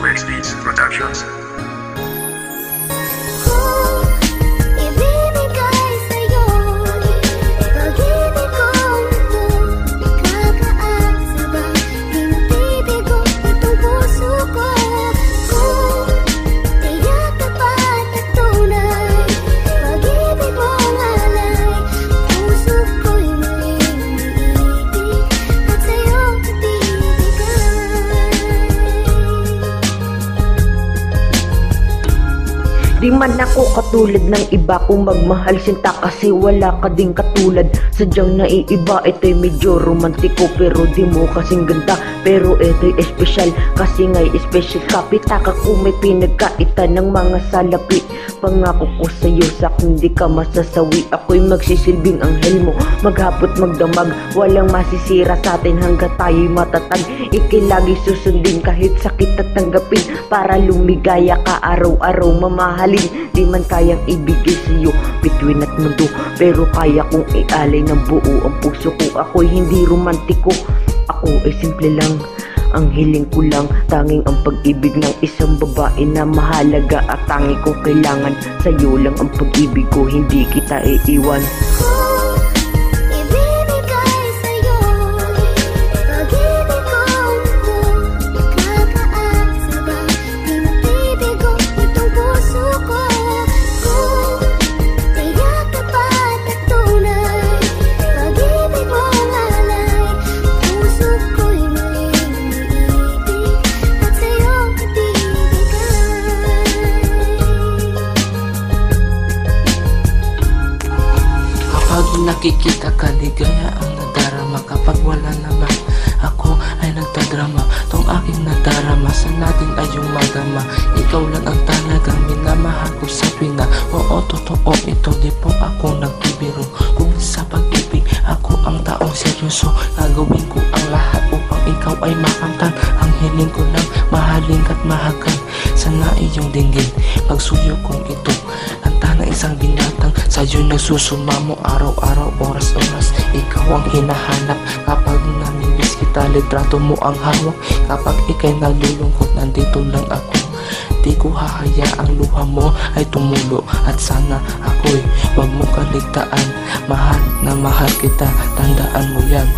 Switch Beats Productions. Di man ako katulad ng iba kung magmahal sinta kasi wala ka ding katulad. Sadyang naiiba, ito'y medyo romantiko pero di mo kasing ganda. Pero ito'y espesyal kasi nga'y espesyal ka. Pitaka kung may pinagkaitan ng mga salapi. Pangako ko sa'yo sa hindi ka masasawi. Ako'y magsisilbing anghel mo, maghapot magdamag. Walang masisira sa atin hanggat tayo'y matatag. Ikilagi susundin kahit sakit at tanggapin para lumigaya ka araw-araw mamahal. Di man kayang ibigay sa'yo bituin at mundo, pero kaya kong ialay ng buo ang puso ko. Ako'y hindi romantiko, ako ay simple lang. Ang hiling ko lang, tanging ang pag-ibig ng isang babae na mahalaga. At tangi ko kailangan, sa'yo lang ang pag-ibig ko, hindi kita iiwan. Nakikita ka, ligaya ang nadarama. Kapag wala naman ako ay nagtadrama. Tong aking nadarama sa natin ay yung magama. Ikaw lang ang talagang minamahal ko sa tuwina. Oo, totoo ito, di po ako nagbibiro. Kung sa pag-ibig ako ang taong seryoso, gagawin ko ang lahat upang ikaw ay makamtan. Ang hiling ko lang, mahalin ka't mahagan. Sana iyong dinggin pagsuyo kong ito. Hanta na isang binatang sa'yo nagsusumamo araw-araw, oras-oras. Ikaw ang hinahanap kapag namimiss kita. Litrato mo ang hawak kapag ika'y nalulungkot. Nandito lang ako, di ko hahayaang luha mo ay tumulo. At sana ako'y wag mo kaligtaan. Mahal na mahal kita, tandaan mo yan.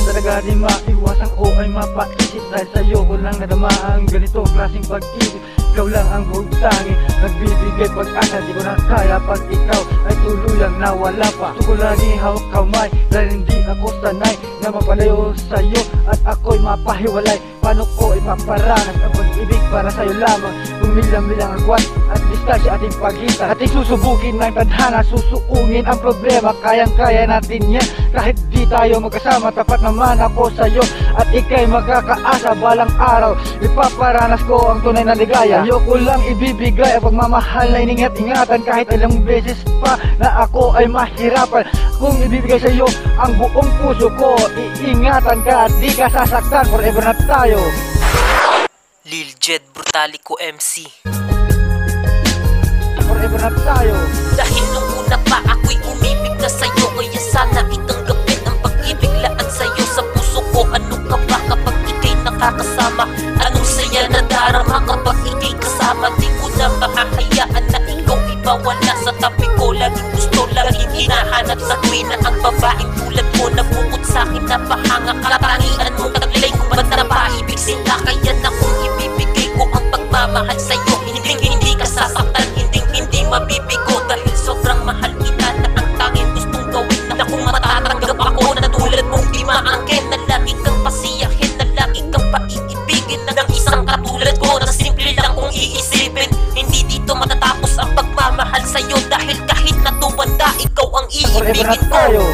Talaga di maiwasan ko ay mapaisip dahil sa'yo ko lang nadama ang ganitong klaseng pag-ibig. Ikaw lang ang hutangi, nagbibigay pag-asa. Di ko na kaya pag ikaw ay tuluyang nawala pa. Gusto ko lagi hawak kamay dahil hindi ako sanay na mapalayo sa'yo at ako'y mapahiwalay. Paano ko ipaparanas ang pag-ibig para sa'yo lamang? Kung milang-milang agwan at distansya ating pagitan. Ating susubukin ng tadhana, susuungin ang problema. Kayang-kaya natin yan kahit di tayo magkasama. Tapat naman ako sa'yo at ika'y magkakaasa. Balang araw ipaparanas ko ang tunay na ligaya. Ayoko lang ibibigay ang pagmamahal na iningat-ingatan kahit ilang beses pa na ako ay mahirapan. Kung ibibigay sa'yo ang buong puso ko, iingatan ka at di ka sasaktan. Forever na tayo. Lil Jed Brutalico MC. Forever na tayo. Dahil nung una pa ako'y umibig na sa'yo, kaya sana itanggapin ang pag-ibig laan sa'yo sa puso ko. Ano ka ba kapag ika'y nakakasama? Anong saya na darama kapag ika'y kasama? Di ko na makakayaan na ikaw ibawala sa tabi ko. Laging gusto, laging hinahanap sa tuwina ang babaeng tulad mo na bukod sa'kin na pahanga. Katangian mo taglay kung ba't na paibig sinta. Kaya na kung ibibigay ko ang pagmamahal sa'yo, hindi ka sasaktan, hindi mabibigo. Dahil sobrang mahal kita na ang tanging gustong gawin na kung matatanggap ako na tulad mong di maangkin. Na lagi kang pasiyahin, na lagi kang paiibigin ng isang katulad ko na simple lang kung iisipin. Hindi dito matatapos ang pagmamahal sa'yo dahil kahit na tumanda, ikaw ang iibigin ko.